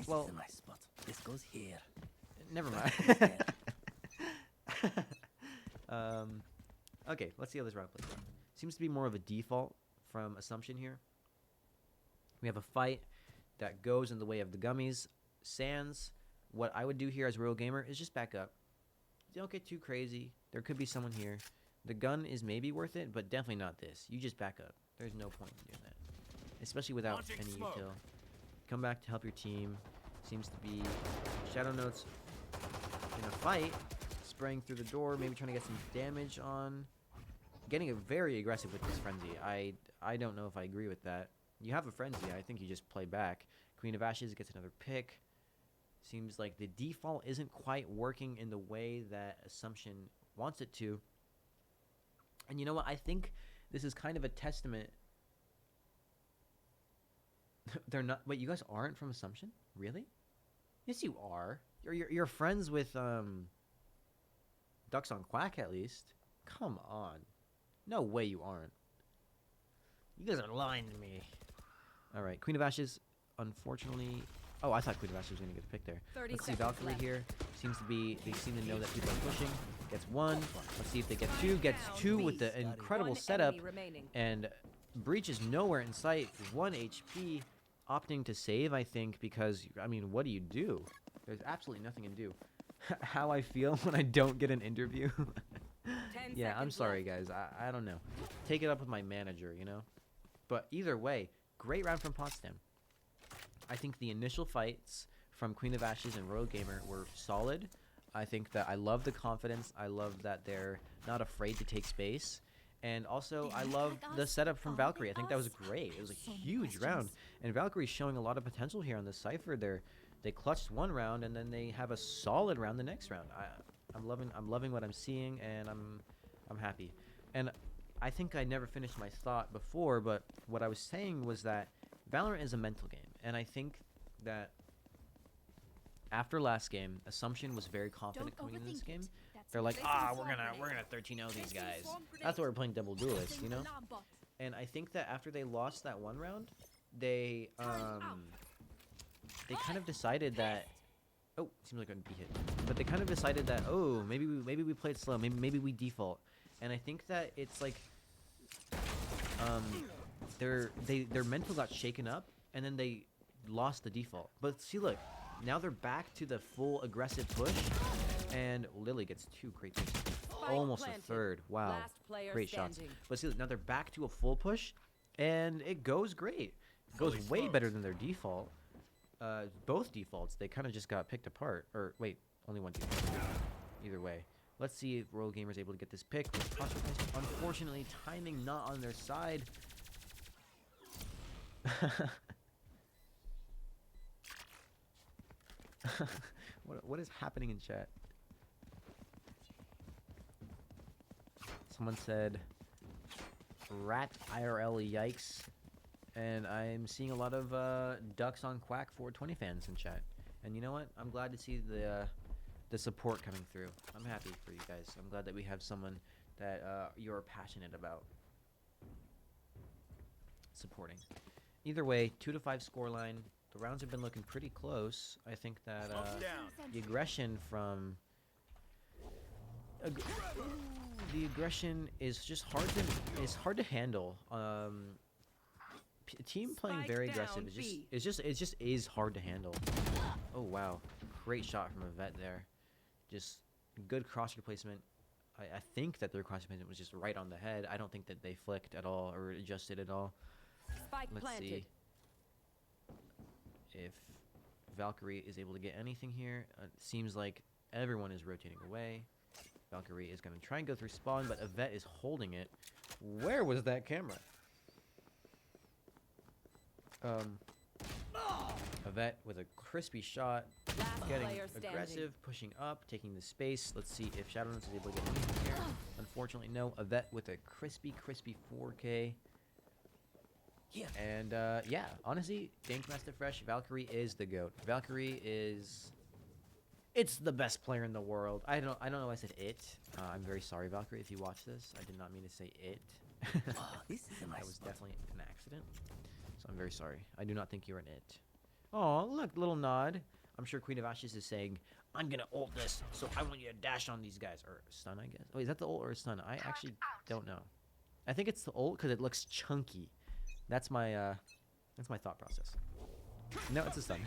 Well... This is my spot. This goes here. Never mind. Okay, let's see how this round plays out. Seems to be more of a default from Assumption here. We have a fight that goes in the way of the Gummies. Sands, what I would do here as Royal Gamer is just back up. Don't get too crazy. There could be someone here. The gun is maybe worth it, but definitely not this. You just back up. There's no point in doing that. Especially without any util. Come back to help your team. Seems to be Shadow Notes in a fight. Spraying through the door, maybe trying to get some damage on. Getting very aggressive with this frenzy. I don't know if I agree with that. You have a frenzy. I think you just play back. Queen of Ashes gets another pick. Seems like the default isn't quite working in the way that Assumption wants it to. And you know what? I think this is kind of a testament. They're not. Wait, you guys aren't from Assumption? Really? Yes, you are. You're friends with Ducks on Quack at least. Come on. No way you aren't. You guys are lying to me. All right, Queen of Ashes. Unfortunately, oh, I thought Queen of Ashes was gonna get the pick there. 30 Let's see seconds Valkyrie left. here. They seem to know that people are pushing. Gets one. Let's see if they get two. Gets two with the incredible One setup. enemy remaining. And Breach is nowhere in sight. 1 HP. Opting to save, I think, because, I mean, what do you do? There's absolutely nothing to do. How I feel when I don't get an interview. 10 Yeah, I'm seconds sorry, left. guys. I don't know. Take it up with my manager, you know? But either way, great round from Potsdam. I think the initial fights from Queen of Ashes and Royal Gamer were solid. I think that I love the confidence. I love that they're not afraid to take space. And also, I love the setup from Valkyrie. I think that was great. It was a huge round. And Valkyrie's showing a lot of potential here on this Cypher. They clutched one round, and then they have a solid round the next round. I'm loving what I'm seeing, and I'm happy. And I think I never finished my thought before, but what I was saying was that Valorant is a mental game. And I think that after last game, Assumption was very confident coming into this game. They're like, we're gonna 13-0 these guys. That's why we're playing double duelists, you know? And I think that after they lost that one round, they kind of decided that, oh, seems like I'm gonna be hit. But they kind of decided that, oh, maybe we played slow, maybe we default. And I think that it's like their mental got shaken up, and then they lost the default. But see, look, now they're back to the full aggressive push, and Lily gets two great picks. Almost a third. Wow. Last player Great shots. standing. But see, now they're back to a full push, and it goes great. It goes way better than their default. Both defaults, they kind of just got picked apart. Or, wait, only one default. Either way. Let's see if Royal Gamer's able to get this pick. Unfortunately, timing not on their side. What is happening in chat? Someone said, rat IRL yikes. And I'm seeing a lot of Ducks on Quack 420 fans in chat. And you know what? I'm glad to see the support coming through. I'm happy for you guys. I'm glad that we have someone that you're passionate about supporting. Either way, 2-5 scoreline. The rounds have been looking pretty close. I think that the aggression from the aggression is just hard to handle. A team playing Spike very down aggressive is just hard to handle. Oh wow, great shot from Yvette there. Just good crosshair placement. I think that their crosshair placement was just right on the head. I don't think that they flicked at all or adjusted at all. Spike Let's planted. see if Valkyrie is able to get anything here. Seems like everyone is rotating away. Valkyrie is going to try and go through spawn, but Yvette is holding it. Where was that camera? Yvette with a crispy shot, Last getting player standing. aggressive, pushing up, taking the space. Let's see if Shadowlands is able to get anything here. Unfortunately, no. Yvette with a crispy 4K. Here. And yeah, honestly, Dankmaster Fresh, Valkyrie is the GOAT. Valkyrie is... It's the best player in the world. I don't know why I said it. I'm very sorry, Valkyrie, if you watch this. I did not mean to say it. Oh, this is a nice That was spot. definitely an accident. So I'm very sorry. I do not think you're an it. Oh, look, little nod. I'm sure Queen of Ashes is saying, I'm gonna ult this, so I want you to dash on these guys. Or stun, I guess. Oh, is that the ult or a stun? I actually don't know. I think it's the ult because it looks chunky. That's my thought process. No, it's a stun.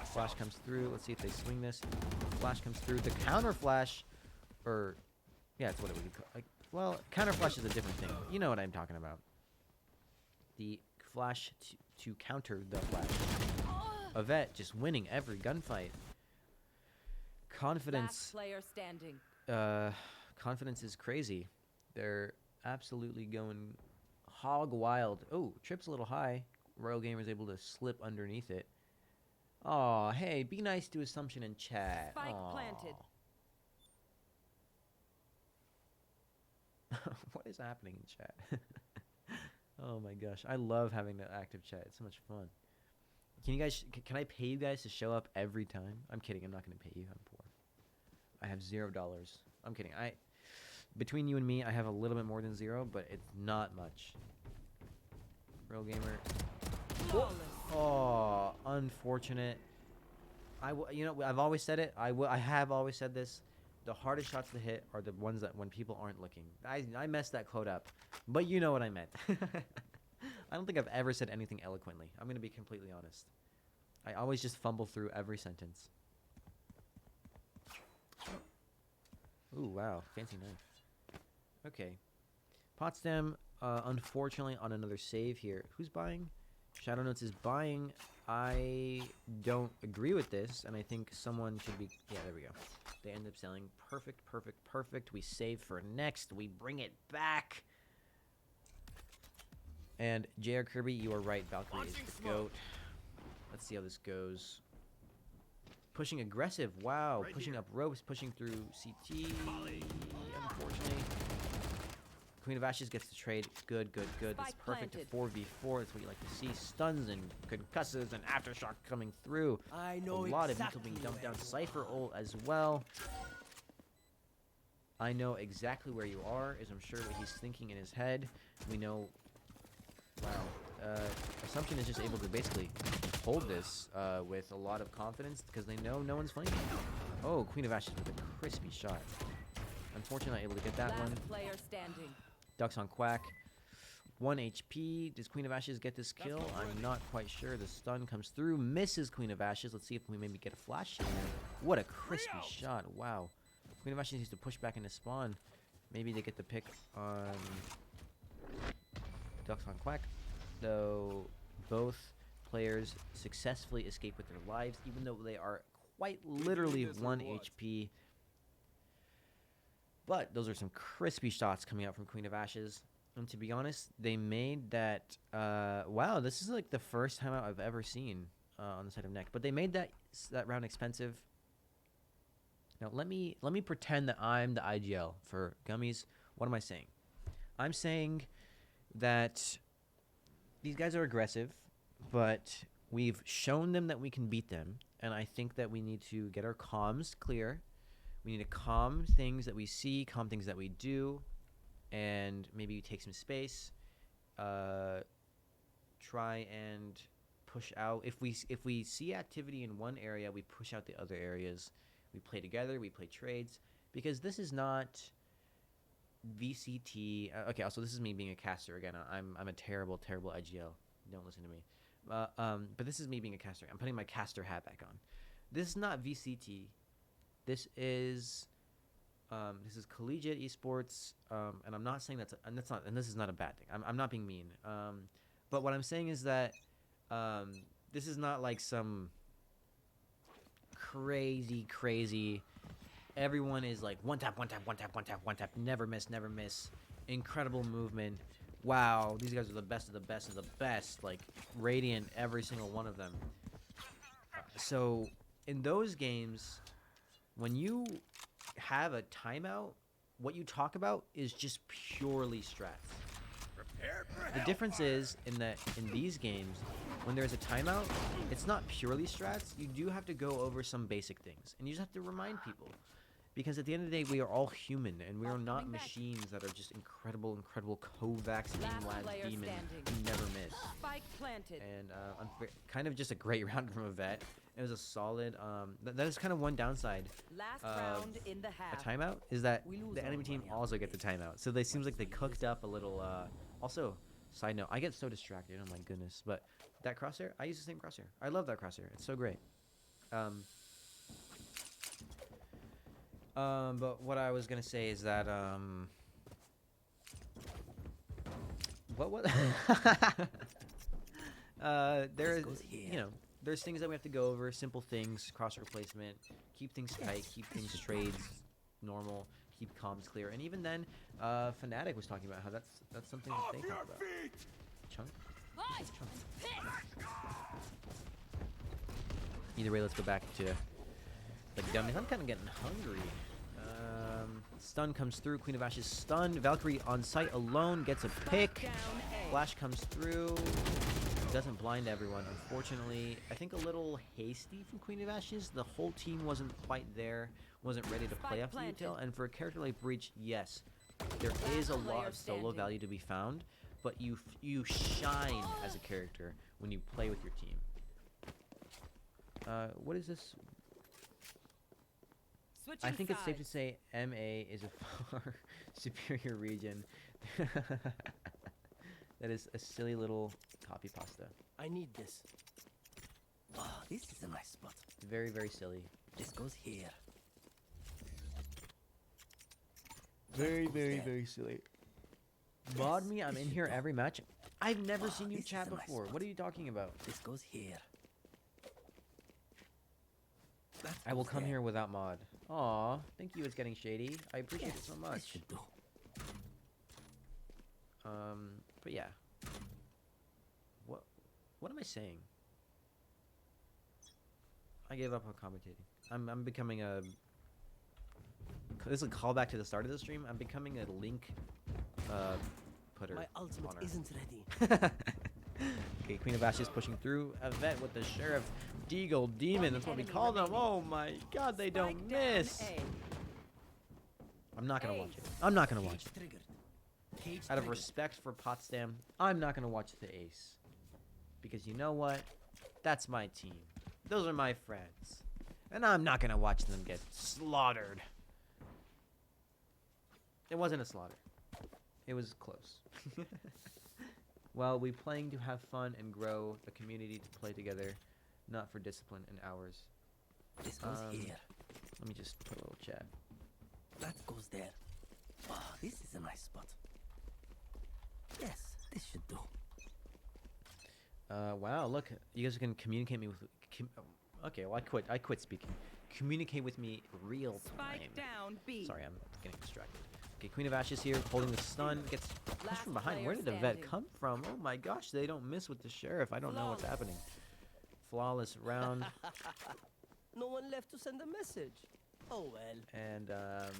Flash comes through. Let's see if they swing this. Flash comes through. The counter flash, or yeah, it's what it would be called. Like, well, counter flash is a different thing. You know what I'm talking about. The flash to counter the flash. Yvette just winning every gunfight. Confidence. Last player standing. Confidence is crazy. They're absolutely going hog wild. Oh, trip's a little high. Royal Gamer is able to slip underneath it. Oh, hey, be nice to Assumption in chat. Spike Aw. planted. What is happening in chat? Oh my gosh, I love having the active chat. It's so much fun. Can you guys? Can I pay you guys to show up every time? I'm kidding. I'm not gonna pay you. I'm poor. I have $0. I'm kidding. Between you and me, I have a little bit more than 0, but it's not much. Real gamer. Flawless. Oh, unfortunate. You know, I've always said it. I have always said this. The hardest shots to hit are the ones that when people aren't looking. I messed that quote up, but you know what I meant. I don't think I've ever said anything eloquently. I'm gonna be completely honest. I always just fumble through every sentence. Ooh, wow, fancy knife. Okay, Potsdam. Unfortunately, on another save here. Who's buying? Shadow Notes is buying. I don't agree with this, and I think someone should be... Yeah, there we go. They end up selling. Perfect, perfect, perfect. We save for next. We bring it back. And J.R. Kirby, you are right. Valkyrie is the GOAT. Let's see how this goes. Pushing aggressive. Wow. Right pushing here. up ropes. Pushing through CT. Unfortunately. Queen of Ashes gets the trade. Good, good, good. That's Spike perfect. planted. 4v4. That's what you like to see. Stuns and concusses and aftershock coming through. I A know lot exactly of people being dumped where down. you Cypher are. ult as well. I know exactly where you are, as I'm sure what he's thinking in his head. We know... Wow. Assumption is just able to basically hold this with a lot of confidence because they know no one's flanking. Oh, Queen of Ashes with a crispy shot. Unfortunately, not able to get that Last one. player standing. Ducks on Quack. 1 HP. Does Queen of Ashes get this kill? I'm not quite sure. The stun comes through. Misses Queen of Ashes. Let's see if we maybe get a flash here. What a crispy shot. Wow. Queen of Ashes needs to push back into spawn. Maybe they get the pick on Ducks on Quack. Though both players successfully escape with their lives, even though they are quite literally 1 HP. But those are some crispy shots coming out from Queen of Ashes. And to be honest, they made that... wow, this is like the first time I've ever seen on the side of NECC. But they made that round expensive. Now, let me pretend that I'm the IGL for Gummies. What am I saying? I'm saying that these guys are aggressive, but we've shown them that we can beat them. And I think that we need to get our comms clear. We need to calm things that we see, calm things that we do, and maybe take some space. Try and push out. If we see activity in one area, we push out the other areas. We play together. We play trades because this is not VCT. Okay, also this is me being a caster again. I'm a terrible IGL. Don't listen to me. But this is me being a caster. I'm putting my caster hat back on. This is not VCT. This is collegiate esports, and I'm not saying and this is not a bad thing. I'm not being mean. But what I'm saying is that this is not like some crazy. Everyone is like one tap, never miss. Incredible movement. Wow, these guys are the best of the best of the best. Like radiant, every single one of them. So in those games, when you have a timeout, what you talk about is just purely strats. The difference is in these games, when there's a timeout, it's not purely strats. You do have to go over some basic things, and you just have to remind people, because at the end of the day, we are all human, and we are not Coming back. machines that are just incredible Kovacs, Last Lad player demon standing. who never miss. Spike planted. And kind of just a great round from a vet. It was a solid. That is kind of one downside. Last of round in the A half. timeout is that We lose the our enemy team money also on get the this. timeout. So they seems like they cooked up a little. Also, side note, I get so distracted. Oh my goodness! But that crosshair, I use the same crosshair. I love that crosshair. It's so great. But what I was gonna say is that what there is, goes here. you know, there's things that we have to go over, simple things, cross replacement, keep things tight, keep things trades normal, keep comms clear, and even then, Fnatic was talking about how that's something that they talk about. Chunk. Chunk. Either way, let's go back to the gummies. I'm kind of getting hungry. Stun comes through. Queen of Ashes stun. Valkyrie on site alone gets a pick. Down A. Flash comes through. Doesn't blind everyone, unfortunately. I think a little hasty from Queen of Ashes. The whole team wasn't quite there, wasn't ready to play up to detail. And for a character like Breach, yes, there is a lot of solo value to be found, but you shine as a character when you play with your team. What is this? I think it's safe to say MA is a far superior region. That is a silly little copy pasta. I need this. Oh, this is a nice spot. Very, very silly. This goes here. Very, very, very silly. Mod me, I'm in here every match. I've never seen you this chat is a nice before. spot. What are you talking about? This goes here. That I will goes come there. here without mod. Aw, thank you, It's Getting Shady. I appreciate Yes, it so this much. should do. But yeah. What am I saying? I gave up on commentating. I'm becoming a... This is a callback to the start of the stream. I'm becoming a link putter. My ultimate honor. isn't ready. Okay, Queen of Ashes pushing through. Event with the Sheriff Deagle Demon. That's what we call them. Oh my god, they don't Spike down miss. A. I'm not gonna watch it. I'm not gonna watch Cage it. triggered. Cage Out of triggered. respect for Potsdam, I'm not gonna watch the Ace. Because you know what? That's my team. Those are my friends. And I'm not gonna watch them get slaughtered. It wasn't a slaughter. It was close. Well, we playing to have fun and grow a community to play together, not for discipline and hours. This goes here. Let me just put a little chat. That goes there. Oh, this is a nice spot. Yes, this should do. Wow, look, you guys can communicate me with. Okay, well, I quit speaking. Communicate with me real time. Spike down B. Sorry, I'm getting distracted. Okay, Queen of Ashes here, holding the stun, gets pushed Last from behind. player Where did the vet standing. come from? Oh my gosh, they don't miss with the Sheriff. I don't know what's Flawless. happening. Flawless round, No one left to send a message. Oh well. and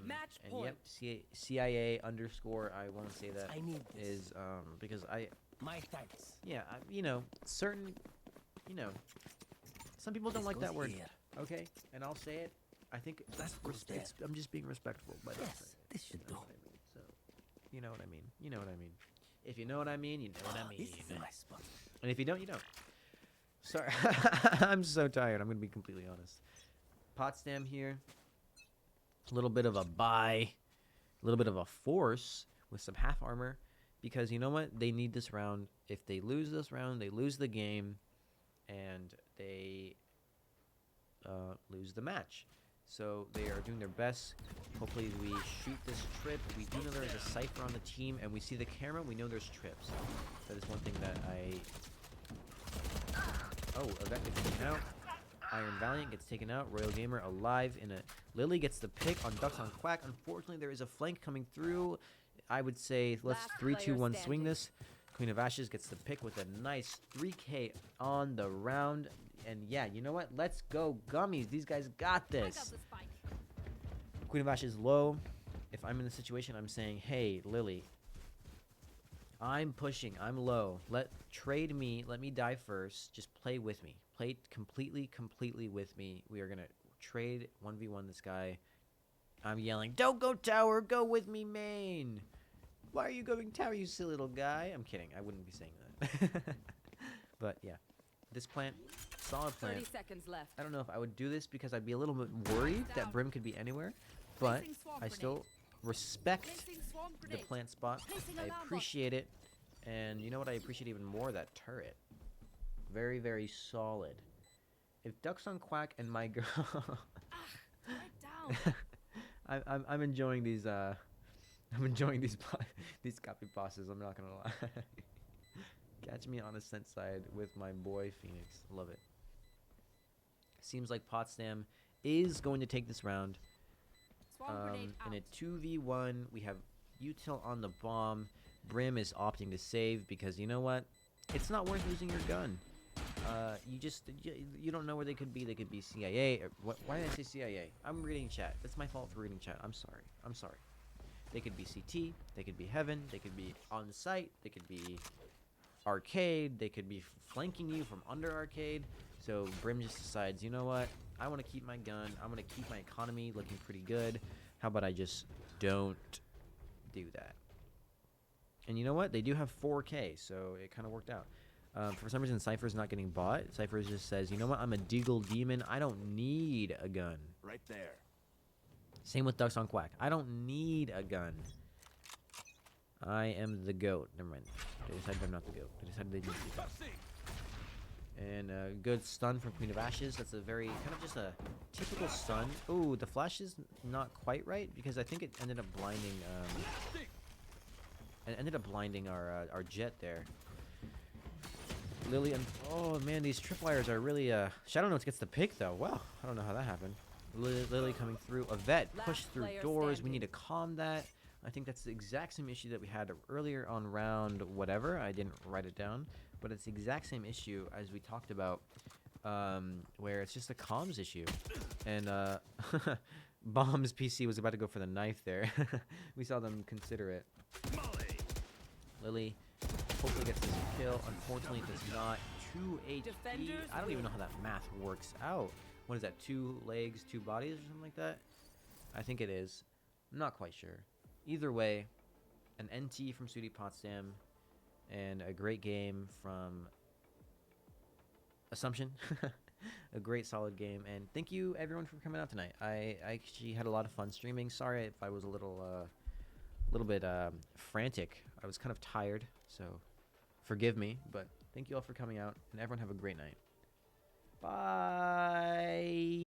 Match and point. yep, CIA underscore. I want to say that I need this. is because I My thanks. yeah you know certain some people don't This like that goes word. here. Okay, and I'll say it. I think That goes there. I'm just being respectful by not Yes, saying it. this should You know do. what I mean? So, you know what I mean. You know what I mean. If you know what I mean, you know what I Oh, mean. this is a nice spot. And if you don't, you don't. Sorry, I'm so tired. I'm gonna be completely honest. Potsdam here. A little bit of a buy, a little bit of a force with some half armor, because you know what? They need this round. If they lose this round, they lose the game, and they lose the match. So they are doing their best. Hopefully we shoot this trip. We do know there is a Cypher on the team, and we see the camera. We know there's trips. That is one thing that I... Oh, Event gets taken out. Iron Valiant gets taken out. Royal Gamer alive in a... Lily gets the pick on Ducks on Quack. Unfortunately, there is a flank coming through. I would say let's Last 3, 2, player 1 swing standing. this. Queen of Ashes gets the pick with a nice 3K on the round. And yeah, you know what? Let's go Gummies. These guys got this. Queen of Ashes low. If I'm in the situation, I'm saying, hey, Lily, I'm pushing. I'm low. Trade me. Let me die first. Just play with me. Play completely with me. We are going to trade 1v1 this guy. I'm yelling, don't go tower. Go with me, main. Why are you going tower, you silly little guy? I'm kidding. I wouldn't be saying that. But yeah, this plant, solid 30 plant. seconds left. I don't know if I would do this because I'd be a little bit worried that Brim could be anywhere, but I still respect the plant spot. I appreciate it, and you know what I appreciate even more? That turret. Very, very solid. If Ducks on Quack and my girl... I'm enjoying these, I'm enjoying these copy bosses, I'm not gonna lie. Catch me on a scent side with my boy Phoenix. Love it. Seems like Potsdam is going to take this round. In a 2v1, we have Util on the bomb. Brim is opting to save because you know what? It's not worth losing your gun. You don't know where they could be. They could be CIA. Why did I say CIA? I'm reading chat. That's my fault for reading chat. I'm sorry. I'm sorry. They could be CT. They could be Heaven. They could be on site. They could be arcade. They could be flanking you from under arcade. So Brim just decides, you know what? I want to keep my gun. I'm going to keep my economy looking pretty good. How about I just don't do that? And you know what? They do have 4K, so it kind of worked out. For some reason, Cypher's not getting bought. Cypher just says, you know what? I'm a Deagle Demon. I don't need a gun. Right there. Same with Ducks on Quack. I don't need a gun. I am the GOAT. Never mind. They decided I'm not the GOAT. They decided they need to be GOAT. And good stun from Queen of Ashes. That's a very, kind of just a typical stun. Ooh, the flash is not quite right, because I think it ended up blinding, our jet there. Lily and oh man, these tripwires are really Shadow Notes gets the pick though. Wow, I don't know how that happened. Lily coming through. A vet pushed through doors. We need to calm that. I think that's the exact same issue that we had earlier on round whatever. I didn't write it down, but it's the exact same issue as we talked about, where it's just a comms issue. And Bomb's PC was about to go for the knife there. We saw them consider it. Lily hopefully gets this kill. Unfortunately, it does not. 2 HP. I don't even know how that math works out. What is that? 2 legs, 2 bodies, or something like that? I think it is. I'm not quite sure. Either way, an NT from SUNY Potsdam and a great game from Assumption. A great solid game, and thank you everyone for coming out tonight. I actually had a lot of fun streaming. Sorry if I was a little bit frantic. I was kind of tired, so forgive me, but thank you all for coming out, and everyone have a great night. Bye.